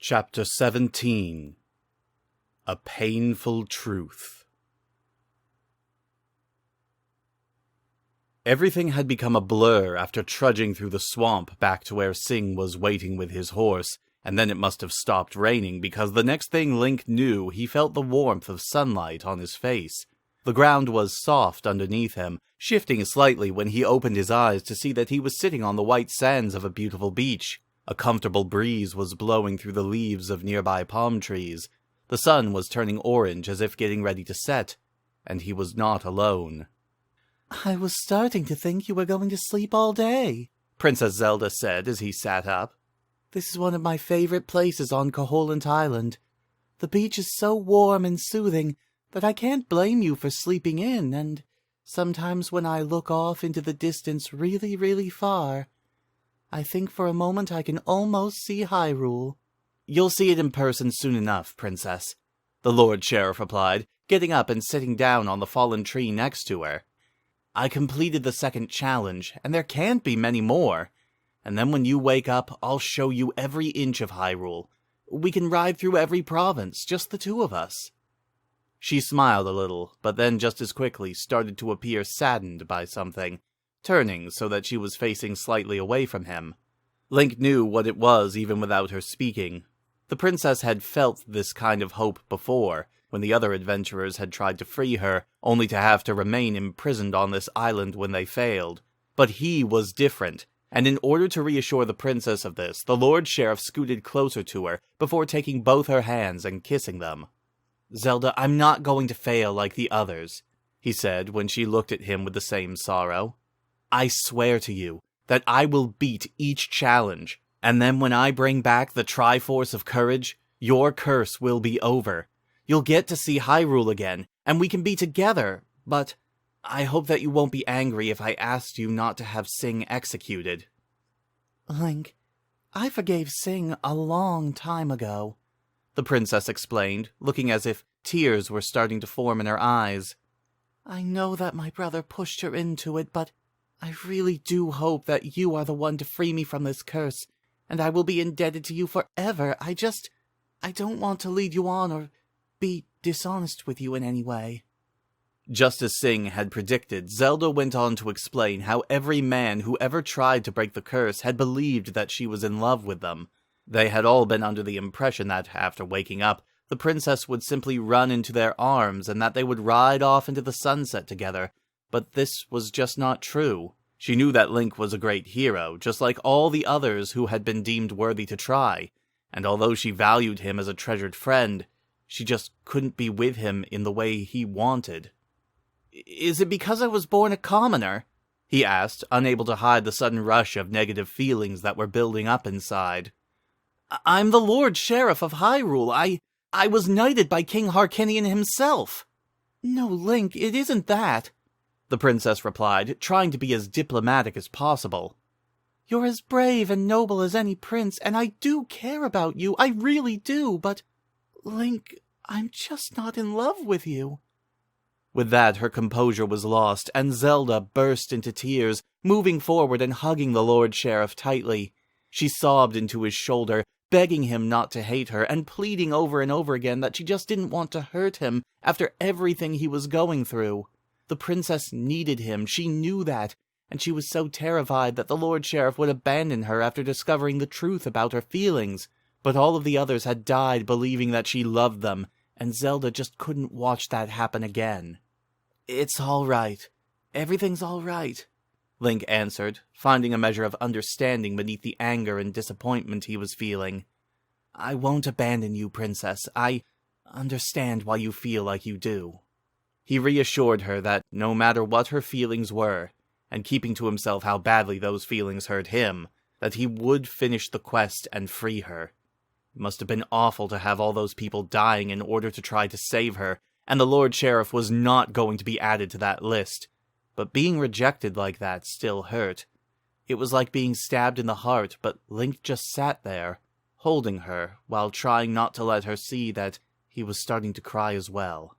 Chapter 17 A Painful Truth. Everything had become a blur after trudging through the swamp back to where Sing was waiting with his horse, and then it must have stopped raining because the next thing Link knew, he felt the warmth of sunlight on his face. The ground was soft underneath him, shifting slightly when he opened his eyes to see that he was sitting on the white sands of a beautiful beach. A comfortable breeze was blowing through the leaves of nearby palm trees. The sun was turning orange as if getting ready to set, and he was not alone. "I was starting to think you were going to sleep all day," Princess Zelda said as he sat up. "This is one of my favorite places on Koholint Island. The beach is so warm and soothing that I can't blame you for sleeping in, and sometimes when I look off into the distance really, really far, I think for a moment I can almost see Hyrule." "You'll see it in person soon enough, Princess," the Lord Sheriff replied, getting up and sitting down on the fallen tree next to her. "I completed the second challenge, and there can't be many more. And then when you wake up, I'll show you every inch of Hyrule. We can ride through every province, just the two of us." She smiled a little, but then just as quickly started to appear saddened by something, turning so that she was facing slightly away from him. Link knew what it was even without her speaking. The princess had felt this kind of hope before, when the other adventurers had tried to free her, only to have to remain imprisoned on this island when they failed. But he was different, and in order to reassure the princess of this, the Lord Sheriff scooted closer to her before taking both her hands and kissing them. "Zelda, I'm not going to fail like the others," he said when she looked at him with the same sorrow. "I swear to you that I will beat each challenge, and then when I bring back the Triforce of Courage, your curse will be over. You'll get to see Hyrule again, and we can be together, but I hope that you won't be angry if I asked you not to have Sing executed." "Link, I forgave Sing a long time ago," the princess explained, looking as if tears were starting to form in her eyes. "I know that my brother pushed her into it, but I really do hope that you are the one to free me from this curse, and I will be indebted to you forever. I don't want to lead you on or be dishonest with you in any way." Just as Sing had predicted, Zelda went on to explain how every man who ever tried to break the curse had believed that she was in love with them. They had all been under the impression that, after waking up, the princess would simply run into their arms and that they would ride off into the sunset together. But this was just not true. She knew that Link was a great hero, just like all the others who had been deemed worthy to try, and although she valued him as a treasured friend, she just couldn't be with him in the way he wanted. "Is it because I was born a commoner?" he asked, unable to hide the sudden rush of negative feelings that were building up inside. "I'm the Lord Sheriff of Hyrule. I was knighted by King Harkinian himself." "No, Link, it isn't that," the princess replied, trying to be as diplomatic as possible. "You're as brave and noble as any prince, and I do care about you, I really do, but, Link, I'm just not in love with you." With that, her composure was lost, and Zelda burst into tears, moving forward and hugging the Lord Sheriff tightly. She sobbed into his shoulder, begging him not to hate her, and pleading over and over again that she just didn't want to hurt him after everything he was going through. The princess needed him, she knew that, and she was so terrified that the Lord Sheriff would abandon her after discovering the truth about her feelings. But all of the others had died believing that she loved them, and Zelda just couldn't watch that happen again. "It's all right. Everything's all right," Link answered, finding a measure of understanding beneath the anger and disappointment he was feeling. "I won't abandon you, Princess. I understand why you feel like you do." He reassured her that no matter what her feelings were, and keeping to himself how badly those feelings hurt him, that he would finish the quest and free her. It must have been awful to have all those people dying in order to try to save her, and the Lord Sheriff was not going to be added to that list. But being rejected like that still hurt. It was like being stabbed in the heart, but Link just sat there, holding her, while trying not to let her see that he was starting to cry as well.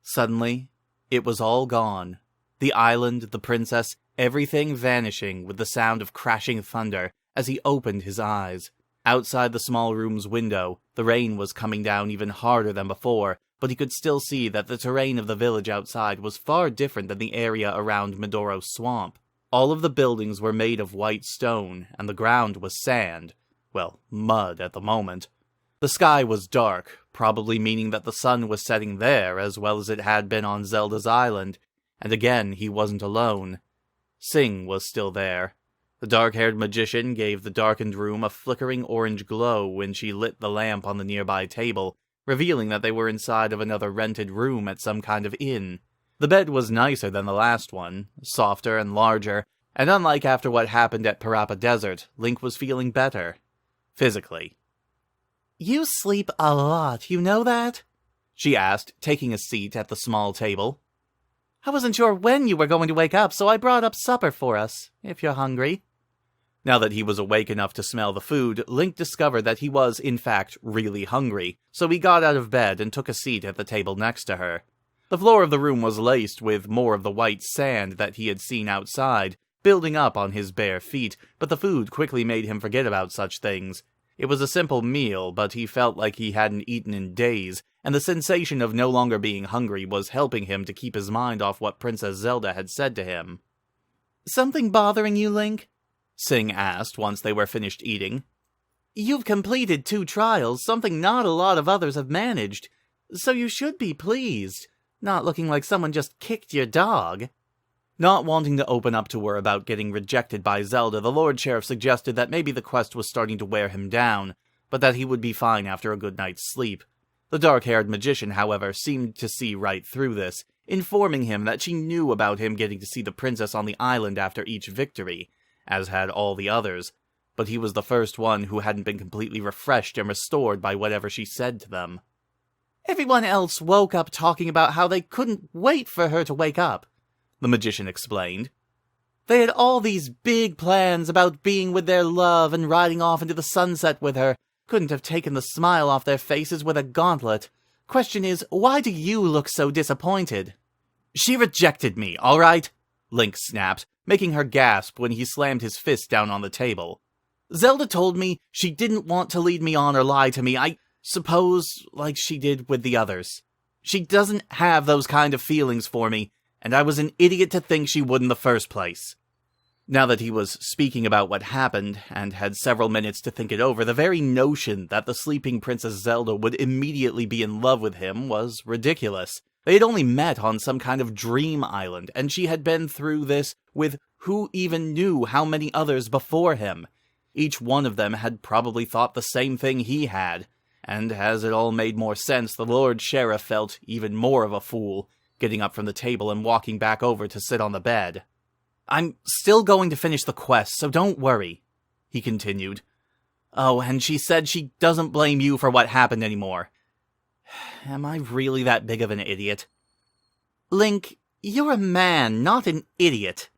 Suddenly, it was all gone. The island, the princess, everything vanishing with the sound of crashing thunder as he opened his eyes. Outside the small room's window, the rain was coming down even harder than before, but he could still see that the terrain of the village outside was far different than the area around Medoro's swamp. All of the buildings were made of white stone, and the ground was sand. Well, mud at the moment. The sky was dark, probably meaning that the sun was setting there as well as it had been on Zelda's island, and again he wasn't alone. Sing was still there. The dark-haired magician gave the darkened room a flickering orange glow when she lit the lamp on the nearby table, revealing that they were inside of another rented room at some kind of inn. The bed was nicer than the last one, softer and larger, and unlike after what happened at Parappa Desert, Link was feeling better. Physically. You sleep a lot, you know that? She asked, taking a seat at the small table. I wasn't sure when you were going to wake up, so I brought up supper for us, if you're hungry. Now that he was awake enough to smell the food, Link discovered that he was, in fact, really hungry, so he got out of bed and took a seat at the table next to her. The floor of the room was laced with more of the white sand that he had seen outside, building up on his bare feet, but the food quickly made him forget about such things. It was a simple meal, but he felt like he hadn't eaten in days, and the sensation of no longer being hungry was helping him to keep his mind off what Princess Zelda had said to him. Something bothering you, Link? Sing asked once they were finished eating. You've completed 2 trials, something not a lot of others have managed, so you should be pleased, not looking like someone just kicked your dog. Not wanting to open up to her about getting rejected by Zelda, the Lord Sheriff suggested that maybe the quest was starting to wear him down, but that he would be fine after a good night's sleep. The dark-haired magician, however, seemed to see right through this, informing him that she knew about him getting to see the princess on the island after each victory, as had all the others, but he was the first one who hadn't been completely refreshed and restored by whatever she said to them. Everyone else woke up talking about how they couldn't wait for her to wake up, the magician explained. They had all these big plans about being with their love and riding off into the sunset with her. Couldn't have taken the smile off their faces with a gauntlet. Question is, why do you look so disappointed? She rejected me, all right? Link snapped, making her gasp when he slammed his fist down on the table. Zelda told me she didn't want to lead me on or lie to me, I suppose like she did with the others. She doesn't have those kind of feelings for me, and I was an idiot to think she would in the first place. Now that he was speaking about what happened, and had several minutes to think it over, the very notion that the sleeping Princess Zelda would immediately be in love with him was ridiculous. They had only met on some kind of dream island, and she had been through this with who even knew how many others before him. Each one of them had probably thought the same thing he had, and as it all made more sense, the Lord Sheriff felt even more of a fool, getting up from the table and walking back over to sit on the bed. I'm still going to finish the quest, so don't worry, he continued. Oh, and she said she doesn't blame you for what happened anymore. Am I really that big of an idiot? Link, you're a man, not an idiot,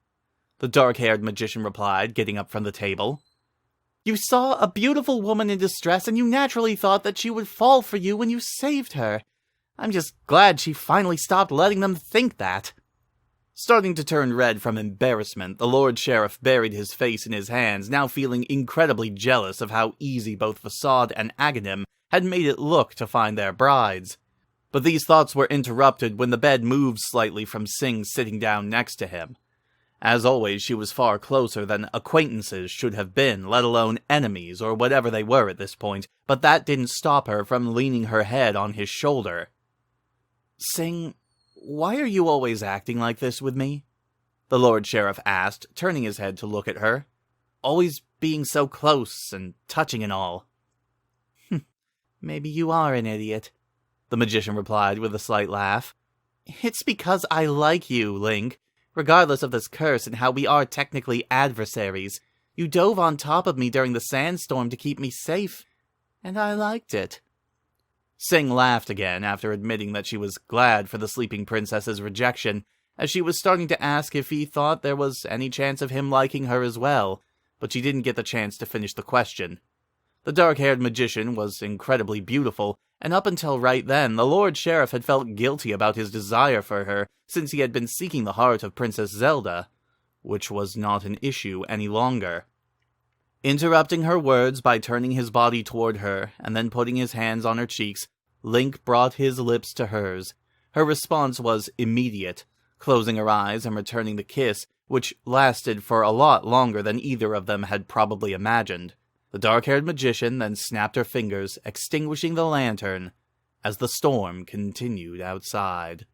the dark-haired magician replied, getting up from the table. You saw a beautiful woman in distress, and you naturally thought that she would fall for you when you saved her. I'm just glad she finally stopped letting them think that. Starting to turn red from embarrassment, the Lord Sheriff buried his face in his hands, now feeling incredibly jealous of how easy both Facade and Aghanim had made it look to find their brides. But these thoughts were interrupted when the bed moved slightly from Sing sitting down next to him. As always, she was far closer than acquaintances should have been, let alone enemies or whatever they were at this point, but that didn't stop her from leaning her head on his shoulder. Sing, why are you always acting like this with me? The Lord Sheriff asked, turning his head to look at her. Always being so close and touching and all. Maybe you are an idiot, the magician replied with a slight laugh. It's because I like you, Link. Regardless of this curse and how we are technically adversaries, you dove on top of me during the sandstorm to keep me safe, and I liked it. Sing laughed again after admitting that she was glad for the sleeping princess's rejection, as she was starting to ask if he thought there was any chance of him liking her as well, but she didn't get the chance to finish the question. The dark-haired magician was incredibly beautiful, and up until right then, the Lord Sheriff had felt guilty about his desire for her, since he had been seeking the heart of Princess Zelda, which was not an issue any longer. Interrupting her words by turning his body toward her and then putting his hands on her cheeks, Link brought his lips to hers. Her response was immediate, closing her eyes and returning the kiss, which lasted for a lot longer than either of them had probably imagined. The dark-haired magician then snapped her fingers, extinguishing the lantern, as the storm continued outside.